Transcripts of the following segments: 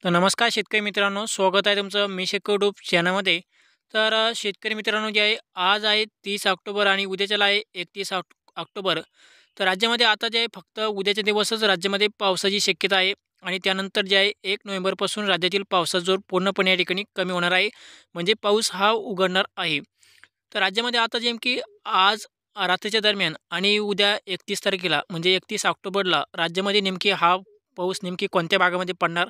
तर नमस्कार शेतकरी मित्रांनो, स्वागत आहे तुमचं मी शेतकरी यूट्यूब चॅनलमध्ये. शेतकरी मित्रांनो, जे आहे आज आहे 30 ऑक्टोबर आणि उद्याच्याला आहे 31 ऑक्टोबर. तर राज्यामध्ये आता जे आहे फक्त उद्याच्या दिवसच राज्यामध्ये पावसाची शक्यता आहे आणि त्यानंतर जे आहे 1 नोव्हेंबरपासून राज्यातील पावसाचा जोर पूर्णपणे या ठिकाणी कमी होणार आहे. म्हणजे पाऊस हा उघडणार आहे. तर राज्यामध्ये आता जेम की आज रात्रीच्या दरम्यान आणि उद्या 31 तारखेला म्हणजे 31 ऑक्टोबरला राज्यामध्ये नेमकी हा पाऊस नेमकी कोणत्या भागामध्ये पडणार,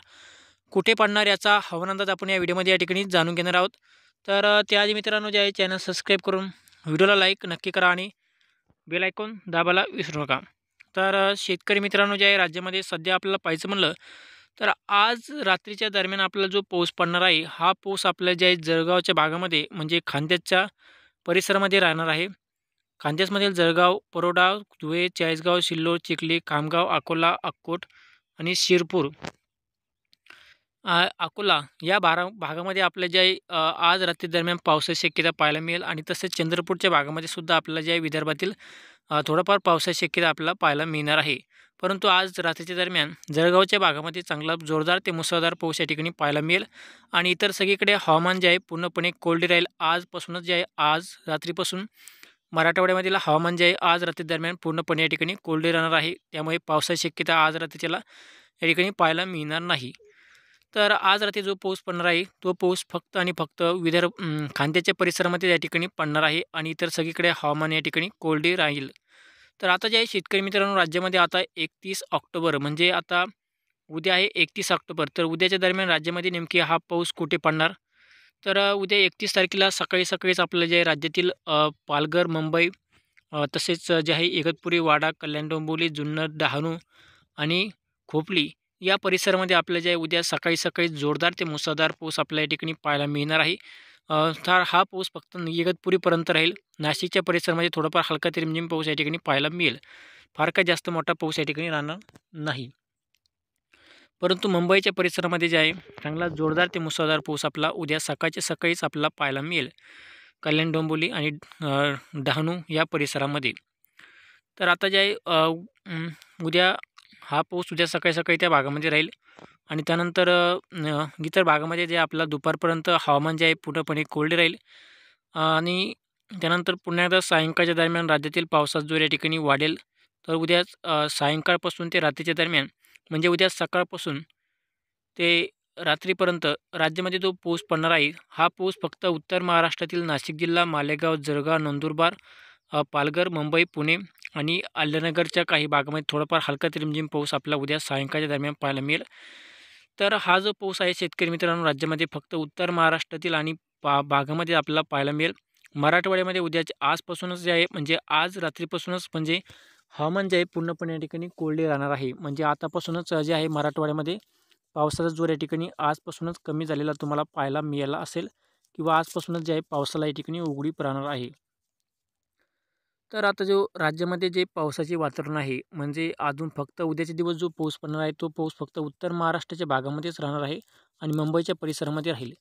कुठे पडणार याचा हवामान अंदाज आपण या व्हिडिओमध्ये या ठिकाणी जाणून घेणार आहोत. त्याआधी मित्रांनो, जे आहे चॅनल सबस्क्राईब करून व्हिडिओला लाईक नक्की करा आणि बेल आयकॉन दाबायला विसरू नका. शेतकरी मित्रांनो, जे आहे राज्यामध्ये सध्या आपल्याला पाहायचं म्हणलं तर आज रात्रीच्या दरम्यान आपल्याला जो पाऊस पडणार आहे, हा पाऊस आपल्या जे आहे जळगावच्या भागामध्ये म्हणजे खान्देशच्या परिसरामध्ये राहणार आहे. खान्देशमधील जळगाव, परोडा, धुळे, चाळीसगाव, सिल्लोड, चिखली, खामगाव, अकोला, अक्कोट आणि शिरपूर, अकोला या भागामध्ये आपल्या जे आहे आज रात्री दरम्यान पावसाची शक्यता पाहायला मिळेल आणि तसेच चंद्रपूरच्या भागामध्ये सुद्धा आपल्याला जे आहे विदर्भातील थोडंफार पावसाची शक्यता आपल्याला पाहायला मिळणार आहे. परंतु आज रात्रीच्या दरम्यान जळगावच्या भागामध्ये चांगला जोरदार ते मुसळधार पाऊस या ठिकाणी पाहायला मिळेल आणि इतर सगळीकडे हवामान जे आहे पूर्णपणे कोल्ड राहील. आजपासूनच जे आहे आज रात्रीपासून मराठवाड्यामधील हवामान जे आहे आज रात्री दरम्यान पूर्णपणे या ठिकाणी कोल्ड राहणार आहे. त्यामुळे पावसाची शक्यता आज रात्रीच्याला या ठिकाणी पाहायला मिळणार नाही. तर आज रात्री जो पाऊस पडणार आहे, तो पाऊस फक्त आणि फक्त खान्देशच्या परिसरामध्ये या ठिकाणी पडणार आहे आणि इतर सगळीकडे हवामान या ठिकाणी कोल्डी राहील. तर आता जे आहे शेतकरी मित्रांनो, राज्यामध्ये आता 31 ऑक्टोबर म्हणजे आता उद्या आहे 31 ऑक्टोबर. तर उद्याच्या दरम्यान राज्यामध्ये नेमकी हा पाऊस कुठे पडणार? उद्या 31 तारखेला सकाळी सकाळीच आपलं जे आहे राज्यातील पालघर, मुंबई, तसेच जे आहे इगतपुरी, वाडा, कल्याण, डोंबिवली, जुन्नर, डहाणू आणि खोपली या परिसरामध्ये आपल्या जे आहे उद्या सकाळी सकाळी जोरदार ते मुसळधार पाऊस आपल्या या ठिकाणी पाहायला मिळणार आहे. तर हा पाऊस फक्त इगतपुरीपर्यंत राहील. नाशिकच्या परिसरामध्ये थोडाफार हलका ते रिमझिम पाऊस या ठिकाणी पाहायला मिळेल. फार काही जास्त मोठा पाऊस या ठिकाणी राहणार नाही. परंतु मुंबईच्या परिसरामध्ये जे आहे चांगला जोरदार ते मुसळधार पाऊस आपला उद्या सकाळच्या सकाळीच आपल्याला पाहायला मिळेल. कल्याण, डोंबिवली आणि डहाणू या परिसरामध्ये. तर आता जे आहे उद्या हा पाऊस उद्या सकाळी सकाळी त्या भागामध्ये राहील आणि त्यानंतर इतर भागामध्ये जे आपला दुपारपर्यंत हवामान जे आहे पूर्णपणे कोल्ड राहील आणि त्यानंतर पुन्हा एकदा सायंकाळच्या दरम्यान राज्यातील पावसाचा जोर या ठिकाणी वाढेल. तर उद्या सायंकाळपासून ते रात्रीच्या दरम्यान म्हणजे उद्या सकाळपासून ते रात्रीपर्यंत राज्यामध्ये जो पाऊस पडणार आहे, हा पाऊस फक्त उत्तर महाराष्ट्रातील नाशिक जिल्हा, मालेगाव, जळगाव, नंदुरबार, पालघर, मुंबई, पुणे आणि अहिल्यानगरच्या काही भागामध्ये थोडाफार हलका ते रिमझिम पाऊस आपल्याला उद्या सायंकाळच्या दरम्यान पाहायला मिळेल. तर हा जो पाऊस आहे शेतकरी मित्रांनो, राज्यामध्ये फक्त उत्तर महाराष्ट्रातील आणि भागामध्ये आपल्याला पाहायला मिळेल. मराठवाड्यामध्ये उद्याच्या आजपासूनच जे आहे म्हणजे आज रात्रीपासूनच म्हणजे हवामान जे आहे पूर्णपणे या ठिकाणी कोरडे राहणार आहे. म्हणजे आतापासूनच जे आहे मराठवाड्यामध्ये पावसाचा जोर या ठिकाणी आजपासूनच कमी झालेला तुम्हाला पाहायला मिळाला असेल किंवा आजपासूनच जे आहे पावसाला या ठिकाणी उघडीप राहणार आहे. तर आता जो राज्यामध्ये जे पावसाचे वातावरण आहे म्हणजे अजून फक्त उद्याचे दिवस जो पाऊस पडणार आहे, तो पाऊस फक्त उत्तर महाराष्ट्राच्या भागामध्येच राहणार आहे आणि मुंबईच्या परिसरामध्ये राहील.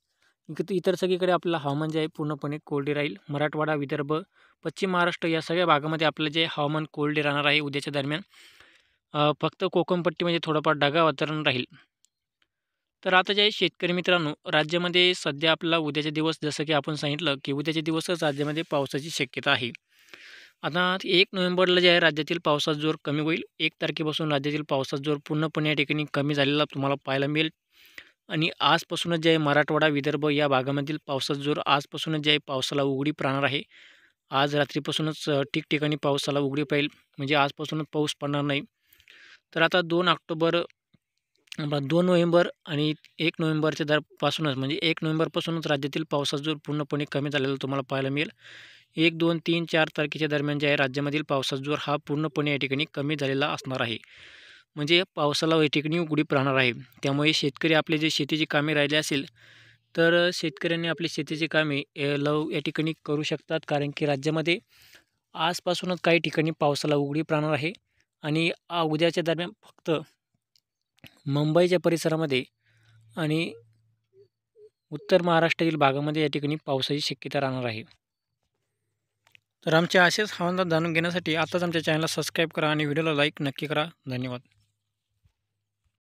इतर सगळीकडे आपलं हवामान जे आहे पूर्णपणे कोरडे राहील. मराठवाडा, विदर्भ, पश्चिम महाराष्ट्र या सगळ्या भागामध्ये आपलं जे हवामान कोरडे राहणार आहे उद्याच्या दरम्यान. फक्त कोकणपट्टीमध्ये थोडंफार ढगाळ वातावरण राहील. तर आता जे आहे शेतकरी मित्रांनो, राज्यामध्ये सध्या आपल्याला उद्याचे दिवस जसं की आपण सांगितलं की उद्याचे दिवसच राज्यामध्ये पावसाची शक्यता आहे. आता 1 नोव्हेंबरला जे आहे राज्यातील पावसाचा जोर कमी होईल. 1 तारखेपासून राज्यातील पावसाचा जोर पूर्णपणे या ठिकाणी कमी झालेला तुम्हाला पाहायला मिळेल आणि आजपासूनच जे आहे मराठवाडा, विदर्भ या भागामधील पावसाचा जोर आजपासूनच जे आहे पावसाला उघडीप राहणार आहे. आज रात्रीपासूनच ठिकठिकाणी पावसाला उघडीप राहील म्हणजे आजपासूनच पाऊस पडणार नाही. तर आता 2 नोव्हेंबर आणि 1 नोव्हेंबरच्या दरपासूनच म्हणजे 1 नोव्हेंबरपासूनच राज्यातील पावसाचा जोर पूर्णपणे कमी झालेला तुम्हाला पाहायला मिळेल. 1, 2, 3, 4 तारखेच्या दरम्यान जे आहे राज्यामधील पावसाचा जोर हा पूर्णपणे या ठिकाणी कमी झालेला असणार आहे. म्हणजे पावसाला या ठिकाणी उघडीप राहणार आहे. त्यामुळे शेतकरी आपले जे शेतीची कामे राहिली असेल तर शेतकऱ्यांनी आपली शेतीची कामे या ठिकाणी करू शकतात. कारण की राज्यामध्ये आजपासूनच काही ठिकाणी पावसाला उघडीप राहणार आहे आणि उद्याच्या दरम्यान फक्त मुंबईच्या परिसरामध्ये आणि उत्तर महाराष्ट्रातील भागामध्ये या ठिकाणी पावसाची शक्यता राहणार आहे. तर आमचे असेच हवामान जाणून घेण्यासाठी आताच आमच्या चॅनलला सबस्क्राईब करा आणि व्हिडिओला लाईक नक्की करा. धन्यवाद.